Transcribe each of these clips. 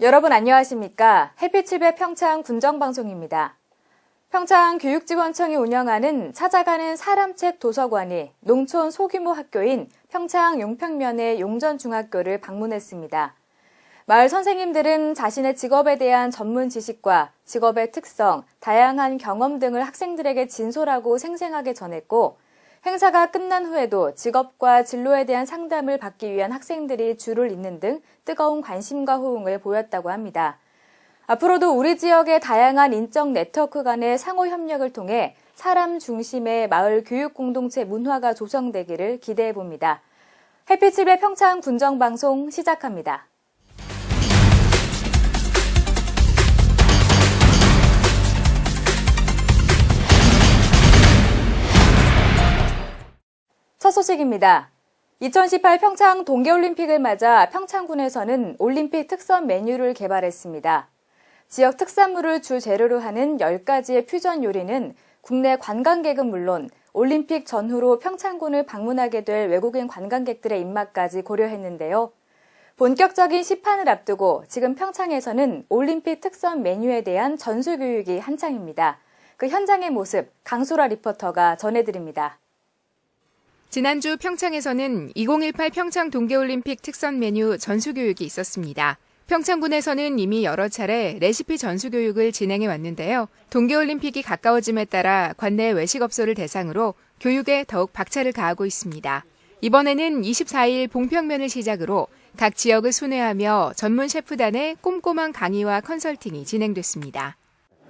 여러분 안녕하십니까? 햇빛7배 평창 군정방송입니다. 평창교육지원청이 운영하는 찾아가는 사람책 도서관이 농촌 소규모 학교인 평창 용평면의 용전중학교를 방문했습니다. 마을 선생님들은 자신의 직업에 대한 전문 지식과 직업의 특성, 다양한 경험 등을 학생들에게 진솔하고 생생하게 전했고, 행사가 끝난 후에도 직업과 진로에 대한 상담을 받기 위한 학생들이 줄을 잇는 등 뜨거운 관심과 호응을 보였다고 합니다. 앞으로도 우리 지역의 다양한 인적 네트워크 간의 상호 협력을 통해 사람 중심의 마을 교육 공동체 문화가 조성되기를 기대해 봅니다. 햇빛7배 평창 군정방송 시작합니다. 첫 소식입니다. 2018 평창 동계올림픽을 맞아 평창군에서는 올림픽 특선 메뉴를 개발했습니다. 지역 특산물을 주 재료로 하는 10가지의 퓨전 요리는 국내 관광객은 물론 올림픽 전후로 평창군을 방문하게 될 외국인 관광객들의 입맛까지 고려했는데요. 본격적인 시판을 앞두고 지금 평창에서는 올림픽 특선 메뉴에 대한 전수 교육이 한창입니다. 그 현장의 모습 강소라 리포터가 전해드립니다. 지난주 평창에서는 2018 평창 동계올림픽 특선 메뉴 전수교육이 있었습니다. 평창군에서는 이미 여러 차례 레시피 전수교육을 진행해 왔는데요. 동계올림픽이 가까워짐에 따라 관내 외식업소를 대상으로 교육에 더욱 박차를 가하고 있습니다. 이번에는 24일 봉평면을 시작으로 각 지역을 순회하며 전문 셰프단의 꼼꼼한 강의와 컨설팅이 진행됐습니다.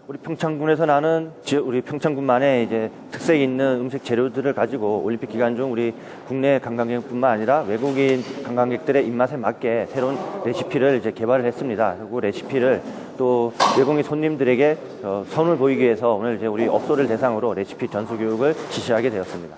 우리 평창군에서 나는 우리 평창군만의 이제 특색 있는 음식 재료들을 가지고 올림픽 기간 중 우리 국내 관광객뿐만 아니라 외국인 관광객들의 입맛에 맞게 새로운 레시피를 이제 개발을 했습니다. 그리고 레시피를 또 외국인 손님들에게 선을 보이기 위해서 오늘 이제 우리 업소를 대상으로 레시피 전수 교육을 실시하게 되었습니다.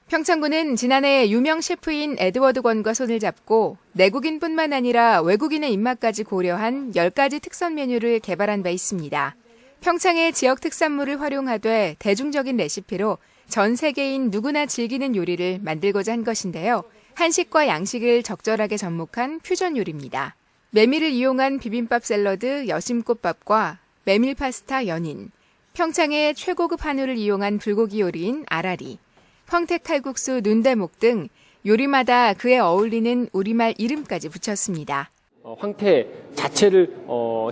평창군은 지난해 유명 셰프인 에드워드 권과 손을 잡고 내국인뿐만 아니라 외국인의 입맛까지 고려한 10가지 특선 메뉴를 개발한 바 있습니다. 평창의 지역 특산물을 활용하되 대중적인 레시피로 전 세계인 누구나 즐기는 요리를 만들고자 한 것인데요. 한식과 양식을 적절하게 접목한 퓨전 요리입니다. 메밀을 이용한 비빔밥 샐러드 여심꽃밥과 메밀 파스타 연인, 평창의 최고급 한우를 이용한 불고기 요리인 아라리, 황태 칼국수 눈대목 등 요리마다 그에 어울리는 우리말 이름까지 붙였습니다. 황태 자체를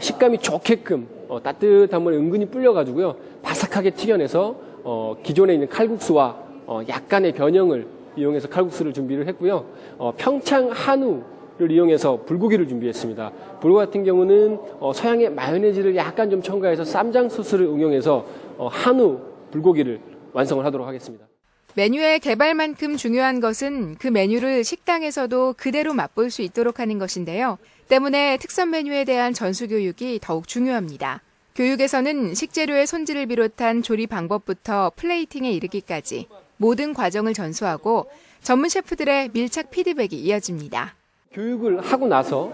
식감이 좋게끔 따뜻한 물에 은근히 불려가지고요, 바삭하게 튀겨내서 기존에 있는 칼국수와 약간의 변형을 이용해서 칼국수를 준비를 했고요. 평창 한우를 이용해서 불고기를 준비했습니다. 불고기 같은 경우는 서양의 마요네즈를 약간 좀 첨가해서 쌈장 소스를 응용해서 한우 불고기를 완성을 하도록 하겠습니다. 메뉴의 개발만큼 중요한 것은 그 메뉴를 식당에서도 그대로 맛볼 수 있도록 하는 것인데요. 때문에 특선 메뉴에 대한 전수 교육이 더욱 중요합니다. 교육에서는 식재료의 손질을 비롯한 조리 방법부터 플레이팅에 이르기까지 모든 과정을 전수하고 전문 셰프들의 밀착 피드백이 이어집니다. 교육을 하고 나서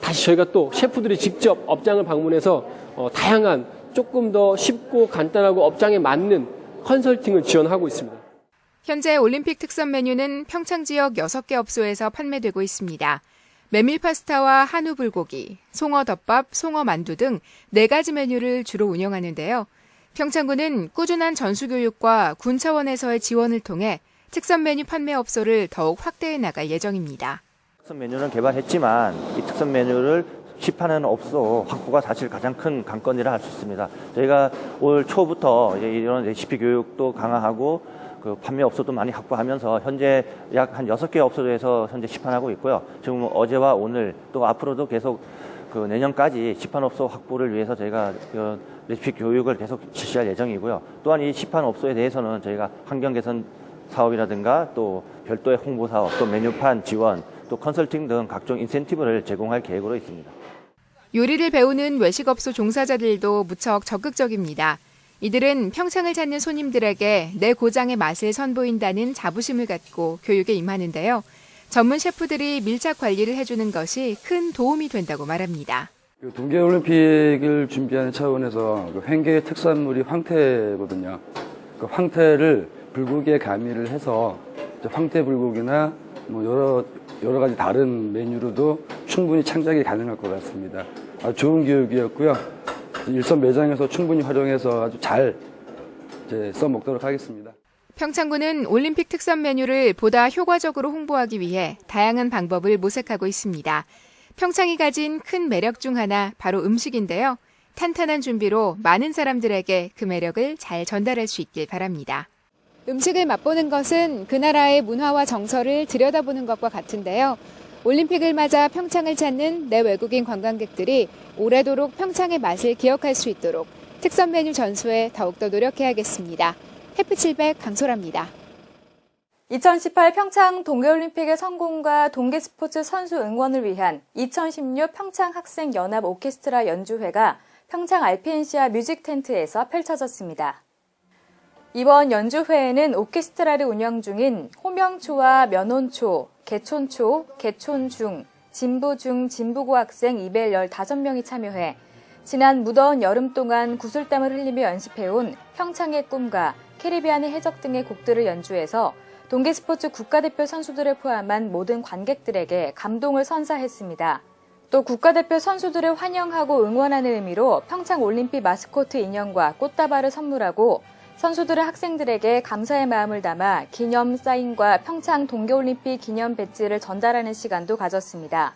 다시 저희가 또 셰프들이 직접 업장을 방문해서 다양한 조금 더 쉽고 간단하고 업장에 맞는 컨설팅을 지원하고 있습니다. 현재 올림픽 특선 메뉴는 평창 지역 6개 업소에서 판매되고 있습니다. 메밀 파스타와 한우 불고기, 송어 덮밥, 송어 만두 등 4가지 메뉴를 주로 운영하는데요. 평창군은 꾸준한 전수 교육과 군 차원에서의 지원을 통해 특선 메뉴 판매 업소를 더욱 확대해 나갈 예정입니다. 특선 메뉴는 개발했지만 이 특선 메뉴를 시판하는 업소 확보가 사실 가장 큰 관건이라 할 수 있습니다. 저희가 올 초부터 이런 레시피 교육도 강화하고 그 판매 업소도 많이 확보하면서 현재 약 한 6개 업소에서 현재 시판하고 있고요. 지금 어제와 오늘 또 앞으로도 계속 그 내년까지 시판 업소 확보를 위해서 저희가 그 레시피 교육을 계속 실시할 예정이고요. 또한 이 시판 업소에 대해서는 저희가 환경 개선 사업이라든가 또 별도의 홍보 사업, 또 메뉴판 지원, 또 컨설팅 등 각종 인센티브를 제공할 계획으로 있습니다. 요리를 배우는 외식업소 종사자들도 무척 적극적입니다. 이들은 평창을 찾는 손님들에게 내 고장의 맛을 선보인다는 자부심을 갖고 교육에 임하는데요. 전문 셰프들이 밀착 관리를 해주는 것이 큰 도움이 된다고 말합니다. 동계올림픽을 준비하는 차원에서 횡계의 특산물이 황태거든요. 그 황태를 불고기에 가미를 해서 황태 불고기나 뭐 여러 가지 다른 메뉴로도 충분히 창작이 가능할 것 같습니다. 아주 좋은 교육이었고요. 일선 매장에서 충분히 활용해서 아주 잘 써먹도록 하겠습니다. 평창군은 올림픽 특선 메뉴를 보다 효과적으로 홍보하기 위해 다양한 방법을 모색하고 있습니다. 평창이 가진 큰 매력 중 하나 바로 음식인데요. 탄탄한 준비로 많은 사람들에게 그 매력을 잘 전달할 수 있길 바랍니다. 음식을 맛보는 것은 그 나라의 문화와 정서를 들여다보는 것과 같은데요. 올림픽을 맞아 평창을 찾는 내외국인 관광객들이 오래도록 평창의 맛을 기억할 수 있도록 특선 메뉴 전수에 더욱더 노력해야겠습니다. 해피700 강소라입니다. 2018 평창 동계올림픽의 성공과 동계스포츠 선수 응원을 위한 2016 평창학생연합 오케스트라 연주회가 평창 알펜시아 뮤직텐트에서 펼쳐졌습니다. 이번 연주회에는 오케스트라를 운영 중인 호명초와 면혼초, 개촌초, 개촌중, 진부중, 진부고 학생 215명이 참여해 지난 무더운 여름 동안 구슬땀을 흘리며 연습해온 평창의 꿈과 캐리비안의 해적 등의 곡들을 연주해서 동계스포츠 국가대표 선수들을 포함한 모든 관객들에게 감동을 선사했습니다. 또 국가대표 선수들을 환영하고 응원하는 의미로 평창올림픽 마스코트 인형과 꽃다발을 선물하고 선수들의 학생들에게 감사의 마음을 담아 기념 사인과 평창 동계올림픽 기념 배지를 전달하는 시간도 가졌습니다.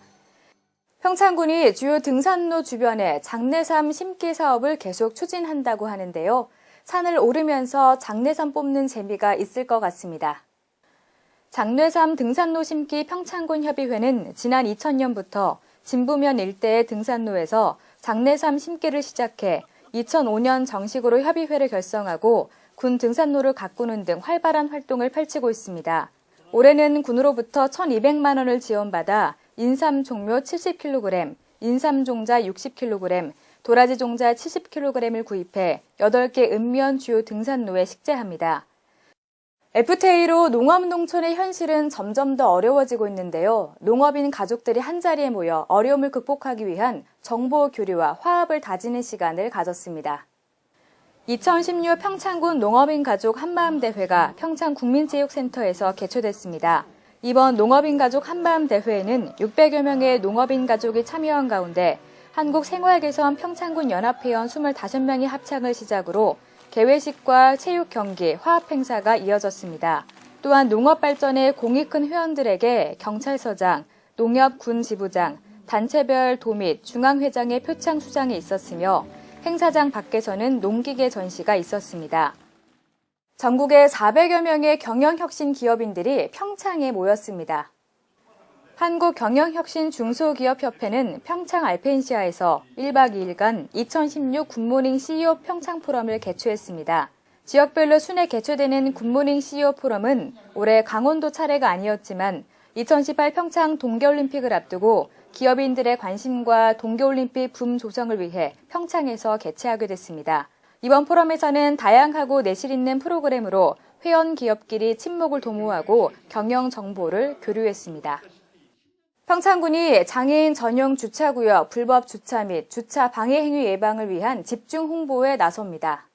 평창군이 주요 등산로 주변에 장내삼 심기 사업을 계속 추진한다고 하는데요. 산을 오르면서 장내삼 뽑는 재미가 있을 것 같습니다. 장내삼 등산로 심기 평창군 협의회는 지난 2000년부터 진부면 일대의 등산로에서 장내삼 심기를 시작해 2005년 정식으로 협의회를 결성하고 군 등산로를 가꾸는 등 활발한 활동을 펼치고 있습니다. 올해는 군으로부터 1,200만 원을 지원받아 인삼 종묘 70kg, 인삼 종자 60kg, 도라지 종자 70kg을 구입해 8개 읍면 주요 등산로에 식재합니다. FTA로 농업농촌의 현실은 점점 더 어려워지고 있는데요. 농업인 가족들이 한자리에 모여 어려움을 극복하기 위한 정보 교류와 화합을 다지는 시간을 가졌습니다. 2016 평창군 농업인 가족 한마음 대회가 평창국민체육센터에서 개최됐습니다. 이번 농업인 가족 한마음 대회에는 600여 명의 농업인 가족이 참여한 가운데 한국생활개선 평창군 연합회원 25명이 합창을 시작으로 개회식과 체육 경기, 화합 행사가 이어졌습니다. 또한 농업 발전에 공이 큰 회원들에게 경찰서장, 농협군 지부장, 단체별 도및 중앙회장의 표창 수장이 있었으며 행사장 밖에서는 농기계 전시가 있었습니다. 전국의 400여 명의 경영혁신 기업인들이 평창에 모였습니다. 한국경영혁신 중소기업협회는 평창 알펜시아에서 1박 2일간 2016 굿모닝 CEO 평창 포럼을 개최했습니다. 지역별로 순회 개최되는 굿모닝 CEO 포럼은 올해 강원도 차례가 아니었지만 2018 평창 동계올림픽을 앞두고 기업인들의 관심과 동계올림픽 붐 조성을 위해 평창에서 개최하게 됐습니다. 이번 포럼에서는 다양하고 내실 있는 프로그램으로 회원 기업끼리 친목을 도모하고 경영 정보를 교류했습니다. 평창군이 장애인 전용 주차구역 불법 주차 및 주차 방해 행위 예방을 위한 집중 홍보에 나섭니다.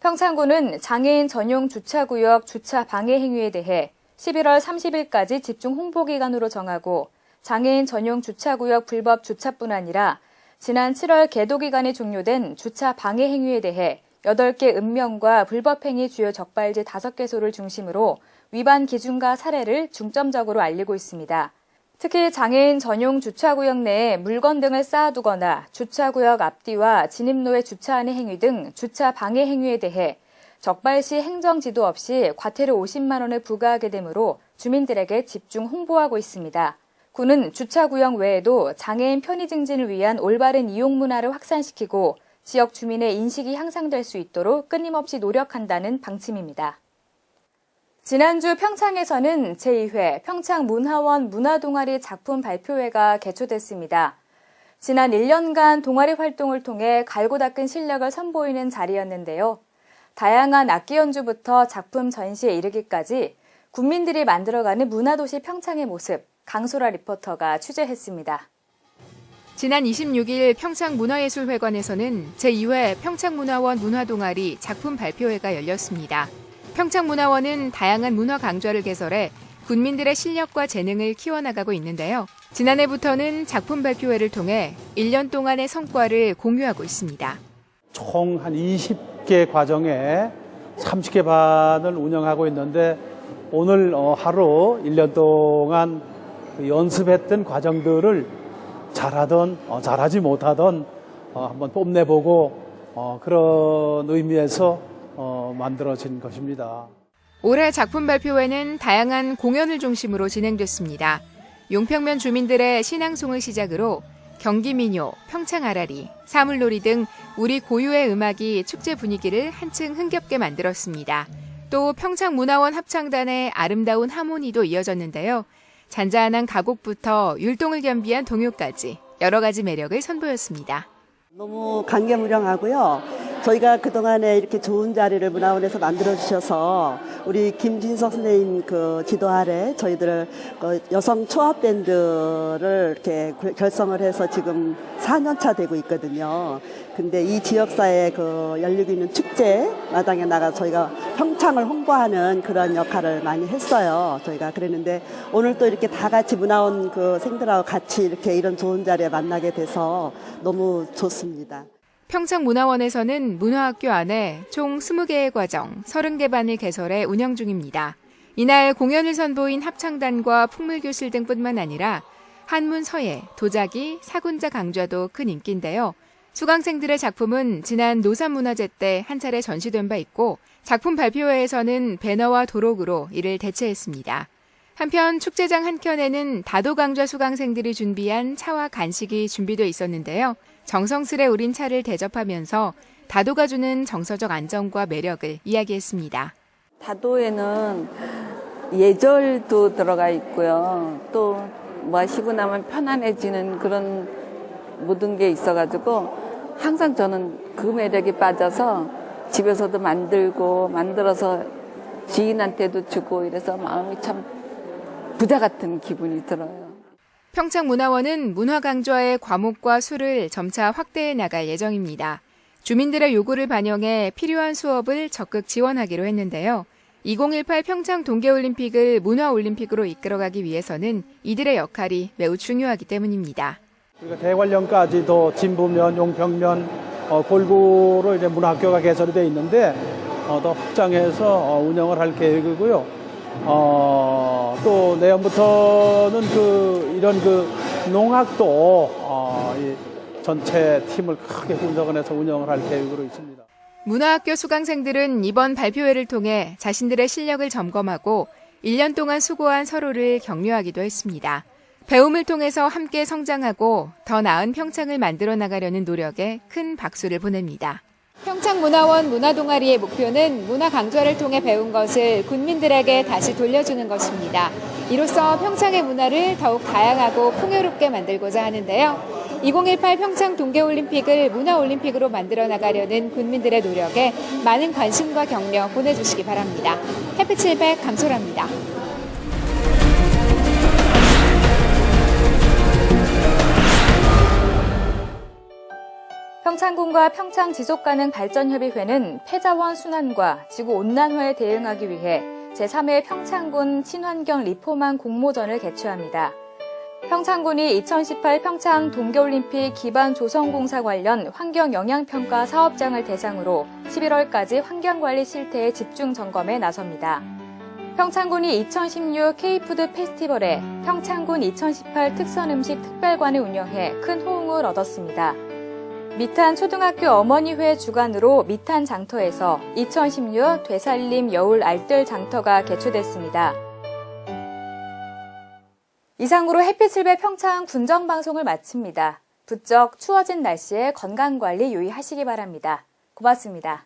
평창군은 장애인 전용 주차구역 주차 방해 행위에 대해 11월 30일까지 집중 홍보 기간으로 정하고 장애인 전용 주차구역 불법 주차뿐 아니라 지난 7월 계도 기간이 종료된 주차 방해 행위에 대해 8개 읍면과 불법 행위 주요 적발지 5개소를 중심으로 위반 기준과 사례를 중점적으로 알리고 있습니다. 특히 장애인 전용 주차구역 내에 물건 등을 쌓아두거나 주차구역 앞뒤와 진입로에 주차하는 행위 등 주차 방해 행위에 대해 적발 시 행정지도 없이 과태료 50만 원을 부과하게 되므로 주민들에게 집중 홍보하고 있습니다. 군은 주차구역 외에도 장애인 편의 증진을 위한 올바른 이용 문화를 확산시키고 지역 주민의 인식이 향상될 수 있도록 끊임없이 노력한다는 방침입니다. 지난주 평창에서는 제2회 평창문화원 문화동아리 작품 발표회가 개최됐습니다. 지난 1년간 동아리 활동을 통해 갈고 닦은 실력을 선보이는 자리였는데요. 다양한 악기 연주부터 작품 전시에 이르기까지 국민들이 만들어가는 문화도시 평창의 모습, 강소라 리포터가 취재했습니다. 지난 26일 평창문화예술회관에서는 제2회 평창문화원 문화동아리 작품 발표회가 열렸습니다. 평창문화원은 다양한 문화 강좌를 개설해 군민들의 실력과 재능을 키워나가고 있는데요. 지난해부터는 작품 발표회를 통해 1년 동안의 성과를 공유하고 있습니다. 총 한 20개 과정에 30개 반을 운영하고 있는데 오늘 하루 1년 동안 연습했던 과정들을 잘하든 잘하지 못하든 한번 뽐내보고 그런 의미에서 만들어진 것입니다. 올해 작품 발표회는 다양한 공연을 중심으로 진행됐습니다. 용평면 주민들의 신앙송을 시작으로 경기민요, 평창아라리, 사물놀이 등 우리 고유의 음악이 축제 분위기를 한층 흥겹게 만들었습니다. 또 평창문화원 합창단의 아름다운 하모니도 이어졌는데요. 잔잔한 가곡부터 율동을 겸비한 동요까지 여러 가지 매력을 선보였습니다. 너무 감개무량하고요. 저희가 그동안에 이렇게 좋은 자리를 문화원에서 만들어주셔서 우리 김진석 선생님 그 지도 아래 저희들 그 여성 초합밴드를 이렇게 결성을 해서 지금 4년차 되고 있거든요. 근데 이 지역사에 그 열리고 있는 축제 마당에 나가 저희가 평창을 홍보하는 그런 역할을 많이 했어요. 저희가 그랬는데 오늘 또 이렇게 다 같이 문화원 그 생들하고 같이 이렇게 이런 좋은 자리에 만나게 돼서 너무 좋습니다. 평창문화원에서는 문화학교 안에 총 20개의 과정, 30개 반을 개설해 운영 중입니다. 이날 공연을 선보인 합창단과 풍물교실 등뿐만 아니라 한문 서예, 도자기, 사군자 강좌도 큰 인기인데요. 수강생들의 작품은 지난 노산문화제 때 한 차례 전시된 바 있고 작품 발표회에서는 배너와 도록으로 이를 대체했습니다. 한편 축제장 한켠에는 다도강좌 수강생들이 준비한 차와 간식이 준비돼 있었는데요. 정성스레 우린 차를 대접하면서 다도가 주는 정서적 안정과 매력을 이야기했습니다. 다도에는 예절도 들어가 있고요. 또 마시고 나면 편안해지는 그런 모든 게 있어가지고 항상 저는 그 매력에 빠져서 집에서도 만들어서 지인한테도 주고 이래서 마음이 참 부자 같은 기분이 들어요. 평창문화원은 문화강좌의 과목과 수를 점차 확대해 나갈 예정입니다. 주민들의 요구를 반영해 필요한 수업을 적극 지원하기로 했는데요. 2018 평창 동계올림픽을 문화올림픽으로 이끌어가기 위해서는 이들의 역할이 매우 중요하기 때문입니다. 그리고 대관령까지도 진부면, 용평면 골고루 이제 문화학교가 개설이 되어 있는데 더 확장해서 운영을 할 계획이고요. 또 내년부터는 이런 농학도 이 전체 팀을 크게 분석을 해서 운영을 할 계획으로 있습니다. 문화학교 수강생들은 이번 발표회를 통해 자신들의 실력을 점검하고 1년 동안 수고한 서로를 격려하기도 했습니다. 배움을 통해서 함께 성장하고 더 나은 평창을 만들어 나가려는 노력에 큰 박수를 보냅니다. 평창문화원 문화동아리의 목표는 문화강좌를 통해 배운 것을 군민들에게 다시 돌려주는 것입니다. 이로써 평창의 문화를 더욱 다양하고 풍요롭게 만들고자 하는데요. 2018 평창 동계올림픽을 문화올림픽으로 만들어 나가려는 군민들의 노력에 많은 관심과 격려 보내주시기 바랍니다. 해피700 강소라입니다. 평창군과 평창지속가능발전협의회는 폐자원 순환과 지구온난화에 대응하기 위해 제3회 평창군 친환경 리포만 공모전을 개최합니다. 평창군이 2018 평창 동계올림픽 기반 조성공사 관련 환경영향평가 사업장을 대상으로 11월까지 환경관리 실태의 집중 점검에 나섭니다. 평창군이 2016 K푸드 페스티벌에 평창군 2018 특선음식 특별관을 운영해 큰 호응을 얻었습니다. 미탄 초등학교 어머니회 주관으로 미탄 장터에서 2016 되살림 여울 알뜰 장터가 개최됐습니다. 이상으로 해피700 평창 군정방송을 마칩니다. 부쩍 추워진 날씨에 건강관리 유의하시기 바랍니다. 고맙습니다.